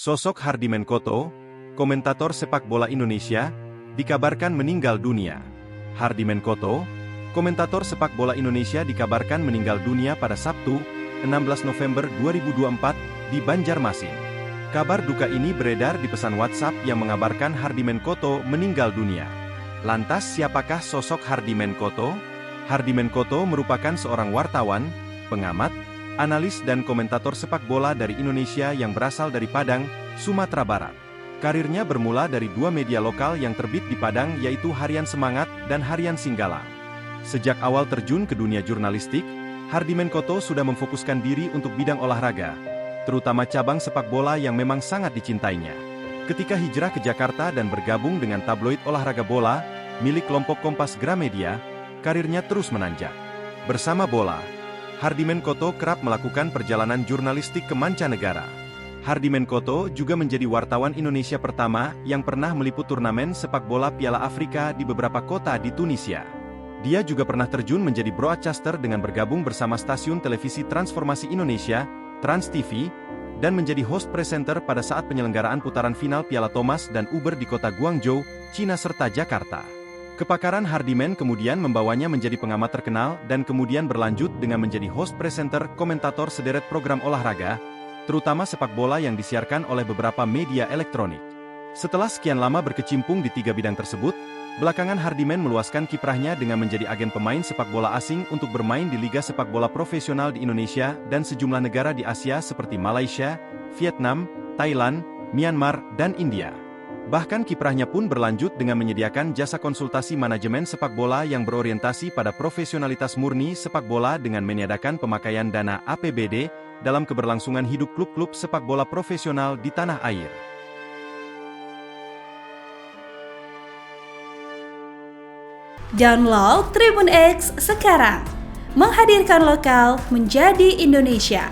Sosok Hardiman Koto, komentator sepak bola Indonesia, dikabarkan meninggal dunia. Hardiman Koto, komentator sepak bola Indonesia dikabarkan meninggal dunia pada Sabtu, 16 November 2024, di Banjarmasin. Kabar duka ini beredar di pesan WhatsApp yang mengabarkan Hardiman Koto meninggal dunia. Lantas siapakah sosok Hardiman Koto? Hardiman Koto merupakan seorang wartawan, pengamat, analis dan komentator sepak bola dari Indonesia yang berasal dari Padang, Sumatera Barat. Karirnya bermula dari dua media lokal yang terbit di Padang yaitu Harian Semangat dan Harian Singgalang. Sejak awal terjun ke dunia jurnalistik, Hardiman Koto sudah memfokuskan diri untuk bidang olahraga, terutama cabang sepak bola yang memang sangat dicintainya. Ketika hijrah ke Jakarta dan bergabung dengan tabloid olahraga bola, milik kelompok Kompas Gramedia, karirnya terus menanjak. Bersama bola, Hardiman Koto kerap melakukan perjalanan jurnalistik ke mancanegara. Hardiman Koto juga menjadi wartawan Indonesia pertama yang pernah meliput turnamen sepak bola Piala Afrika di beberapa kota di Tunisia. Dia juga pernah terjun menjadi broadcaster dengan bergabung bersama stasiun televisi Transformasi Indonesia, Trans TV, dan menjadi host presenter pada saat penyelenggaraan putaran final Piala Thomas dan Uber di kota Guangzhou, Cina serta Jakarta. Kepakaran Hardiman kemudian membawanya menjadi pengamat terkenal dan kemudian berlanjut dengan menjadi host presenter komentator sederet program olahraga, terutama sepak bola yang disiarkan oleh beberapa media elektronik. Setelah sekian lama berkecimpung di tiga bidang tersebut, belakangan Hardiman meluaskan kiprahnya dengan menjadi agen pemain sepak bola asing untuk bermain di liga sepak bola profesional di Indonesia dan sejumlah negara di Asia seperti Malaysia, Vietnam, Thailand, Myanmar, dan India. Bahkan kiprahnya pun berlanjut dengan menyediakan jasa konsultasi manajemen sepak bola yang berorientasi pada profesionalitas murni sepak bola dengan meniadakan pemakaian dana APBD dalam keberlangsungan hidup klub-klub sepak bola profesional di tanah air. Download Tribun X sekarang, menghadirkan lokal menjadi Indonesia.